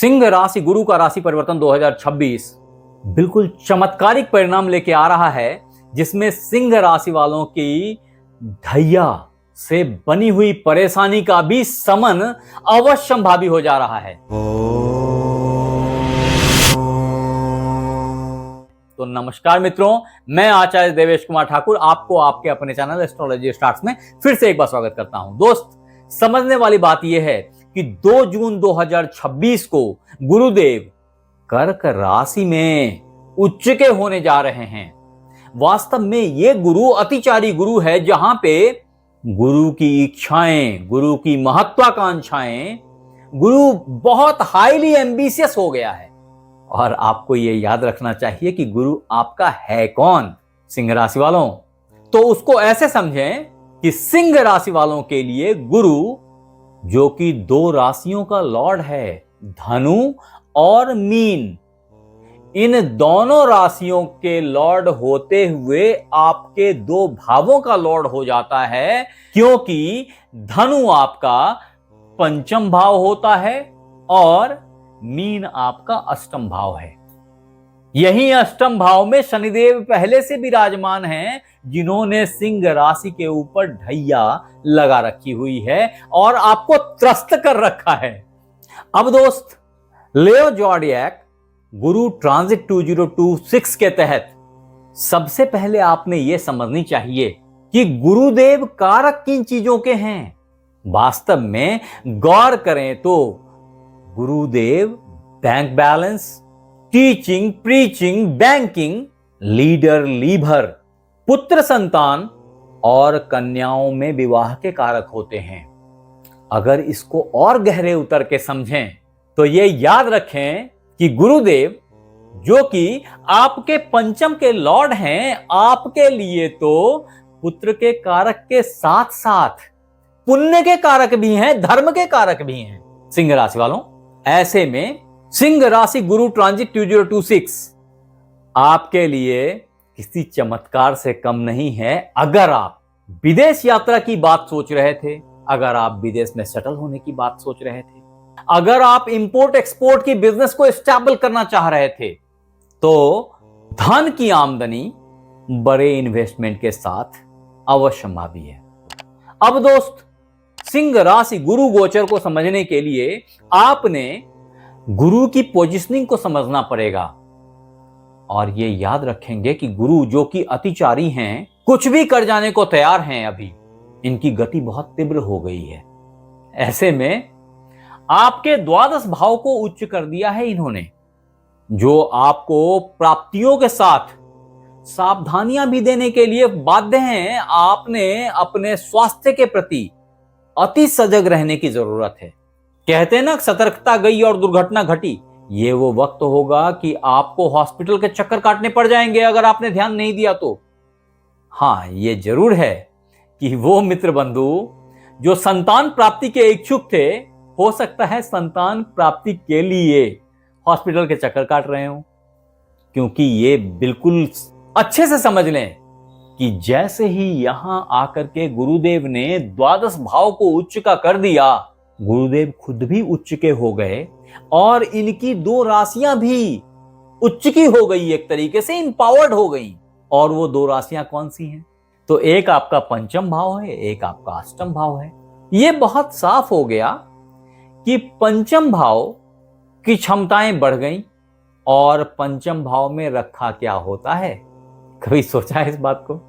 सिंह राशि गुरु का राशि परिवर्तन 2026 बिल्कुल चमत्कारिक परिणाम लेके आ रहा है, जिसमें सिंह राशि वालों की ढैया से बनी हुई परेशानी का भी शमन अवश्यंभावी हो जा रहा है। तो नमस्कार मित्रों, मैं आचार्य देवेश कुमार ठाकुर आपको आपके अपने चैनल एस्ट्रोलॉजी स्टार्ट्स में फिर से एक बार स्वागत करता हूं। दोस्त, समझने वाली बात यह है कि 2 जून 2026 को गुरुदेव कर्क राशि में उच्च के होने जा रहे हैं। वास्तव में यह गुरु अतिचारी गुरु है, जहां पे गुरु की इच्छाएं, गुरु की महत्वाकांक्षाएं, गुरु बहुत हाईली एम्बिशियस हो गया है। और आपको यह याद रखना चाहिए कि गुरु आपका है कौन। सिंह राशि वालों, तो उसको ऐसे समझें कि सिंह राशि वालों के लिए गुरु, जो कि 2 राशियों का लॉर्ड है, धनु और मीन, इन दोनों राशियों के लॉर्ड होते हुए आपके 2 भावों का लॉर्ड हो जाता है, क्योंकि धनु आपका पंचम भाव होता है और मीन आपका अष्टम भाव है। यही अष्टम भाव में शनिदेव पहले से विराजमान हैं, जिन्होंने सिंह राशि के ऊपर ढैया लगा रखी हुई है और आपको त्रस्त कर रखा है। अब दोस्त, लियो ज़ोडिएक गुरु ट्रांजिट 2026 के तहत सबसे पहले आपने यह समझनी चाहिए कि गुरुदेव कारक किन चीजों के हैं। वास्तव में गौर करें तो गुरुदेव bank balance, teaching, preaching, banking, leader, liver, पुत्र संतान और कन्याओं में विवाह के कारक होते हैं। अगर इसको और गहरे उतर के समझें तो ये याद रखें कि गुरुदेव, जो कि आपके पंचम के लॉर्ड हैं, आपके लिए तो पुत्र के कारक के साथ साथ पुण्य के कारक भी हैं, धर्म के कारक भी हैं। सिंह राशि वालों, ऐसे में सिंह राशि गुरु ट्रांजिट 2026 आपके लिए किसी चमत्कार से कम नहीं है। अगर आप विदेश यात्रा की बात सोच रहे थे, अगर आप विदेश में सेटल होने की बात सोच रहे थे, अगर आप इंपोर्ट एक्सपोर्ट की बिजनेस को स्टेबल करना चाह रहे थे, तो धन की आमदनी बड़े इन्वेस्टमेंट के साथ अवश्यंभावी है। अब दोस्त, सिंह राशि गुरु गोचर को समझने के लिए आपने गुरु की पोजीशनिंग को समझना पड़ेगा। और ये याद रखेंगे कि गुरु, जो कि अतिचारी हैं, कुछ भी कर जाने को तैयार हैं। अभी इनकी गति बहुत तीव्र हो गई है। ऐसे में आपके 12 भाव को उच्च कर दिया है इन्होंने, जो आपको प्राप्तियों के साथ सावधानियां भी देने के लिए बाध्य हैं। आपने अपने स्वास्थ्य के प्रति अति सजग रहने की जरूरत है। कहते हैं ना, सतर्कता गई और दुर्घटना घटी। ये वो वक्त होगा कि आपको हॉस्पिटल के चक्कर काटने पड़ जाएंगे अगर आपने ध्यान नहीं दिया तो। हाँ, ये जरूर है कि वो मित्र बंधु जो संतान प्राप्ति के इच्छुक थे, हो सकता है संतान प्राप्ति के लिए हॉस्पिटल के चक्कर काट रहे हो। क्योंकि ये बिल्कुल अच्छे से समझ लें कि जैसे ही यहां आकर के गुरुदेव ने 12 भाव को उच्च का कर दिया, गुरुदेव खुद भी उच्च के हो गए और इनकी 2 राशियां भी उच्च की हो गई, एक तरीके से इंपावर्ड हो गई। और वो 2 राशियां कौन सी हैं? तो एक आपका पंचम भाव है, एक आपका अष्टम भाव है। ये बहुत साफ हो गया कि पंचम भाव की क्षमताएं बढ़ गई। और पंचम भाव में रखा क्या होता है? कभी सोचा है इस बात को?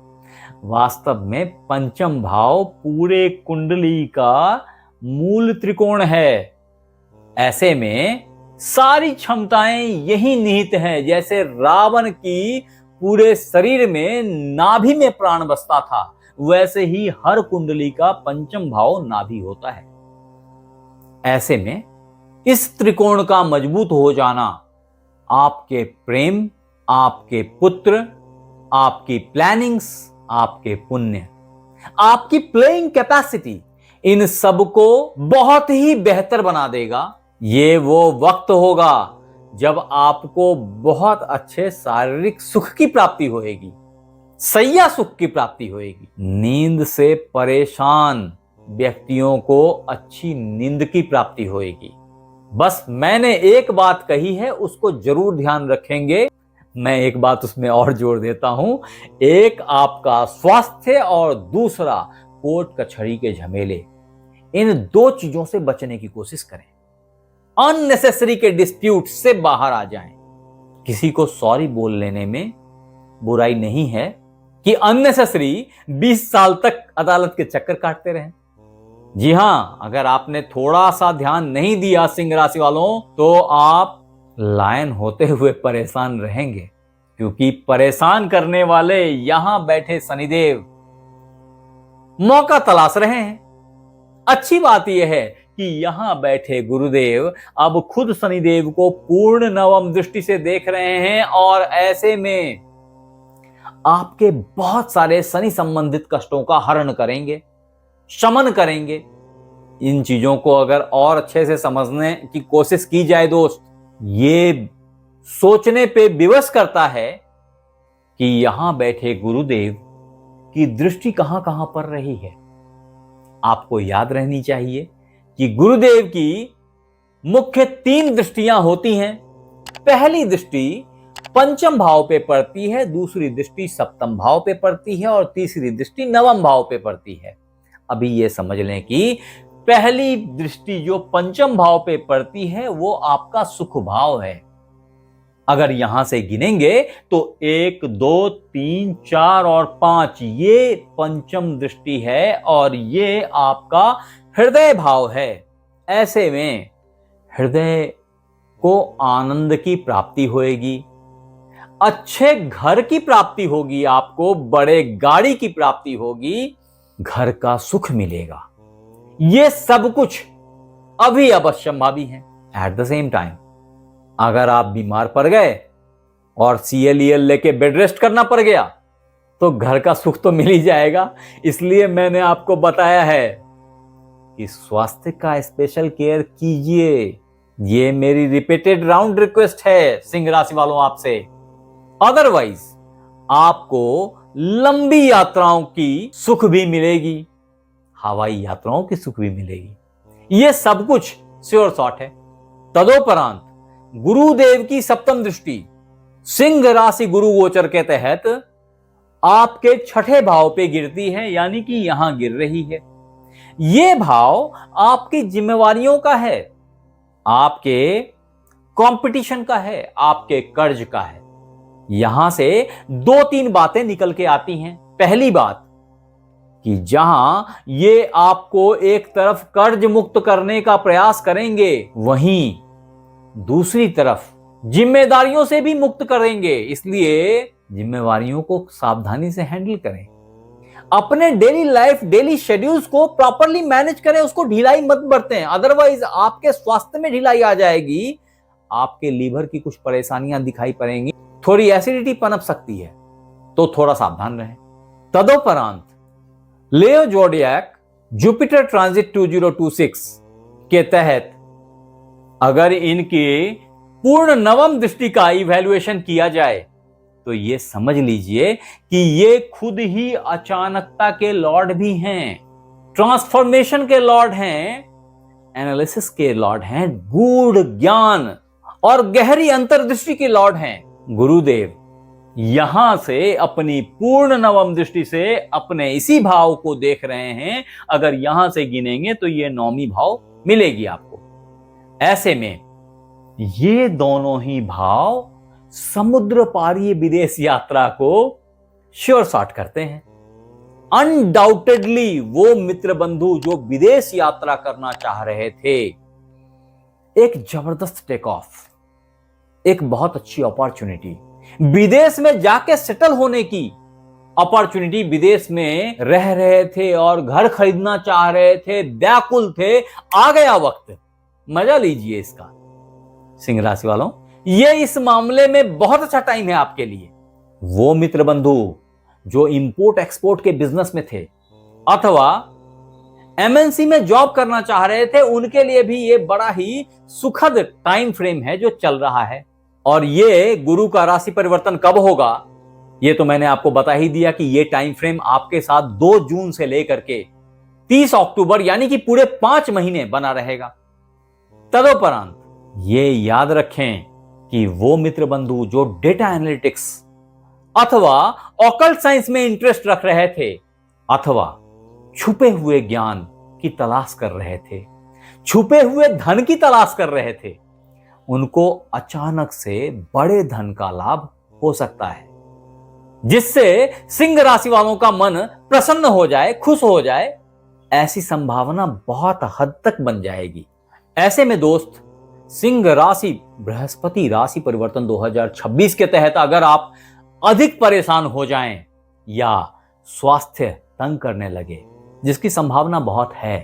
वास्तव में पंचम भाव पूरे कुंडली का मूल त्रिकोण है। ऐसे में सारी क्षमताएं यही निहित हैं। जैसे रावण की पूरे शरीर में नाभि में प्राण बसता था, वैसे ही हर कुंडली का पंचम भाव नाभि होता है। ऐसे में इस त्रिकोण का मजबूत हो जाना आपके प्रेम, आपके पुत्र, आपकी प्लानिंग्स, आपके पुण्य, आपकी प्लेइंग कैपेसिटी, इन सब को बहुत ही बेहतर बना देगा। ये वो वक्त होगा जब आपको बहुत अच्छे शारीरिक सुख की प्राप्ति होगी, सैया सुख की प्राप्ति होगी। नींद से परेशान व्यक्तियों को अच्छी नींद की प्राप्ति होगी। बस मैंने एक बात कही है, उसको जरूर ध्यान रखेंगे। मैं एक बात उसमें और जोड़ देता हूं, एक आपका स्वास्थ्य और दूसरा कोर्ट कचहरी के झमेले। इन दो चीजों से बचने की कोशिश करें। अननेसेसरी के डिस्प्यूट से बाहर आ जाएं। किसी को सॉरी बोल लेने में बुराई नहीं है कि अननेसेसरी 20 साल तक अदालत के चक्कर काटते रहें। जी हां, अगर आपने थोड़ा सा ध्यान नहीं दिया सिंह राशि वालों, तो आप लायन होते हुए परेशान रहेंगे, क्योंकि परेशान करने वाले यहां बैठे शनिदेव मौका तलाश रहे हैं। अच्छी बात यह है कि यहां बैठे गुरुदेव अब खुद शनिदेव को पूर्ण नवम दृष्टि से देख रहे हैं और ऐसे में आपके बहुत सारे शनि संबंधित कष्टों का हरण करेंगे, शमन करेंगे। इन चीजों को अगर और अच्छे से समझने की कोशिश की जाए दोस्त, ये सोचने पे विवश करता है कि यहां बैठे गुरुदेव की दृष्टि कहां कहां पर रही है। आपको याद रहनी चाहिए कि गुरुदेव की मुख्य 3 दृष्टियां होती हैं। पहली दृष्टि पंचम भाव पे पड़ती है, दूसरी दृष्टि सप्तम भाव पे पड़ती है और तीसरी दृष्टि नवम भाव पे पड़ती है। अभी ये समझ लें कि पहली दृष्टि जो पंचम भाव पे पड़ती है वो आपका सुख भाव है। अगर यहां से गिनेंगे तो 1, 2, 3, 4 और 5 ये पंचम दृष्टि है और ये आपका हृदय भाव है। ऐसे में हृदय को आनंद की प्राप्ति होगी, अच्छे घर की प्राप्ति होगी, आपको बड़े गाड़ी की प्राप्ति होगी, घर का सुख मिलेगा। ये सब कुछ अभी अवश्यंभावी है। एट द सेम टाइम अगर आप बीमार पड़ गए और CLEL लेके बेड रेस्ट करना पड़ गया तो घर का सुख तो मिल ही जाएगा। इसलिए मैंने आपको बताया है कि स्वास्थ्य का स्पेशल केयर कीजिए। ये मेरी रिपीटेड राउंड रिक्वेस्ट है सिंह राशि वालों आपसे। अदरवाइज आपको लंबी यात्राओं की सुख भी मिलेगी, हवाई यात्राओं की सुख भी मिलेगी। ये सब कुछ श्योर शॉट है। तदोपरांत गुरुदेव की सप्तम दृष्टि सिंह राशि गुरु गोचर के तहत आपके 6ठे भाव पे गिरती है, यानी कि यहां गिर रही है। यह भाव आपकी जिम्मेवारियों का है, आपके कंपटीशन का है, आपके कर्ज का है। यहां से 2-3 बातें निकल के आती हैं। पहली बात कि जहां ये आपको एक तरफ कर्ज मुक्त करने का प्रयास करेंगे, वहीं दूसरी तरफ जिम्मेदारियों से भी मुक्त करेंगे। इसलिए जिम्मेवारियों को सावधानी से हैंडल करें। अपने डेली लाइफ, डेली शेड्यूल्स को प्रॉपरली मैनेज करें, उसको ढिलाई मत बरतें। अदरवाइज आपके स्वास्थ्य में ढिलाई आ जाएगी, आपके लीवर की कुछ परेशानियां दिखाई पड़ेंगी, थोड़ी एसिडिटी पनप सकती है, तो थोड़ा सावधान रहें। तदोपरांत लियो ज़ोडिएक जुपिटर ट्रांजिट 2026 के तहत अगर इनकी पूर्ण नवम दृष्टि का इवैल्यूएशन किया जाए तो ये समझ लीजिए कि ये खुद ही अचानकता के लॉर्ड भी हैं, ट्रांसफॉर्मेशन के लॉर्ड हैं, एनालिसिस के लॉर्ड हैं, गूढ़ ज्ञान और गहरी अंतर्दृष्टि के लॉर्ड हैं। गुरुदेव यहां से अपनी पूर्ण नवम दृष्टि से अपने इसी भाव को देख रहे हैं। अगर यहां से गिनेंगे तो ये 9वीं भाव मिलेगी आपको। ऐसे में ये दोनों ही भाव समुद्र पारी विदेश यात्रा को श्योर शॉट करते हैं। अनडाउटेडली वो मित्र बंधु जो विदेश यात्रा करना चाह रहे थे, एक जबरदस्त टेक ऑफ, एक बहुत अच्छी अपॉर्चुनिटी, विदेश में जाके सेटल होने की अपॉर्चुनिटी, विदेश में रह रहे थे और घर खरीदना चाह रहे थे, व्याकुल थे, आ गया वक्त, मजा लीजिए इसका। सिंह राशि वालों, ये इस मामले में बहुत अच्छा टाइम है आपके लिए। वो मित्र बंधु जो इंपोर्ट एक्सपोर्ट के बिजनेस में थे अथवा MNC में जॉब करना चाह रहे थे, उनके लिए भी ये बड़ा ही सुखद टाइम फ्रेम है जो चल रहा है। और ये गुरु का राशि परिवर्तन कब होगा, ये तो मैंने आपको बता ही दिया कि ये टाइम फ्रेम आपके साथ 2 जून से लेकर के 30 अक्टूबर यानी कि पूरे 5 महीने बना रहेगा। तदोपरांत ये याद रखें कि वो मित्र बंधु जो डेटा एनालिटिक्स अथवा ऑकल्ट साइंस में इंटरेस्ट रख रहे थे अथवा छुपे हुए ज्ञान की तलाश कर रहे थे, छुपे हुए धन की तलाश कर रहे थे, उनको अचानक से बड़े धन का लाभ हो सकता है, जिससे सिंह राशि वालों का मन प्रसन्न हो जाए, खुश हो जाए। ऐसी संभावना बहुत हद तक बन जाएगी। ऐसे में दोस्त, सिंह राशि बृहस्पति राशि परिवर्तन 2026 के तहत अगर आप अधिक परेशान हो जाएं या स्वास्थ्य तंग करने लगे, जिसकी संभावना बहुत है,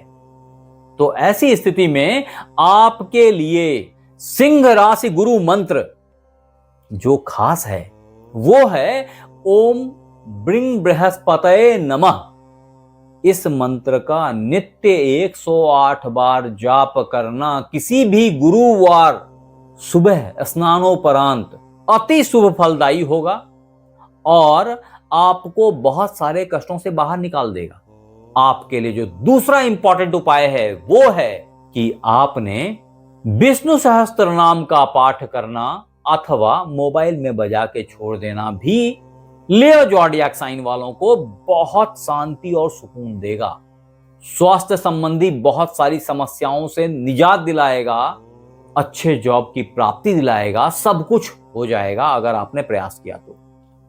तो ऐसी स्थिति में आपके लिए सिंह राशि गुरु मंत्र जो खास है वो है ओम ब्रिंग बृहस्पतये नमः। इस मंत्र का नित्य 108 बार जाप करना किसी भी गुरुवार सुबह स्नानोपरांत अति शुभ फलदायी होगा और आपको बहुत सारे कष्टों से बाहर निकाल देगा। आपके लिए जो दूसरा इंपॉर्टेंट उपाय है वो है कि आपने विष्णु सहस्त्र नाम का पाठ करना अथवा मोबाइल में बजा के छोड़ देना भी लियो ज़ोडिएक साइन वालों को बहुत शांति और सुकून देगा। स्वास्थ्य संबंधी बहुत सारी समस्याओं से निजात दिलाएगा, अच्छे जॉब की प्राप्ति दिलाएगा, सब कुछ हो जाएगा अगर आपने प्रयास किया तो।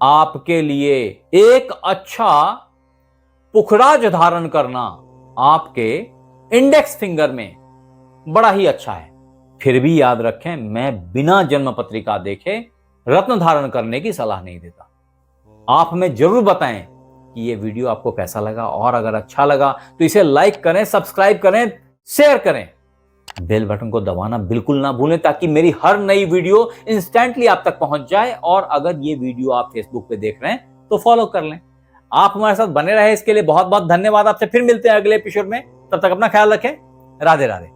आपके लिए एक अच्छा पुखराज धारण करना आपके इंडेक्स फिंगर में बड़ा ही अच्छा है। फिर भी याद रखें, मैं बिना जन्म पत्रिका देखे रत्न धारण करने की सलाह नहीं देता। आप हमें जरूर बताएं कि ये वीडियो आपको कैसा लगा, और अगर अच्छा लगा तो इसे लाइक करें, सब्सक्राइब करें, शेयर करें। बेल बटन को दबाना बिल्कुल ना भूलें ताकि मेरी हर नई वीडियो इंस्टेंटली आप तक पहुंच जाए। और अगर ये वीडियो आप फेसबुक पे देख रहे हैं तो फॉलो कर लें। आप हमारे साथ बने रहे इसके लिए बहुत बहुत धन्यवाद। आपसे फिर मिलते हैं अगले एपिसोड में। तब तक अपना ख्याल रखें। राधे राधे।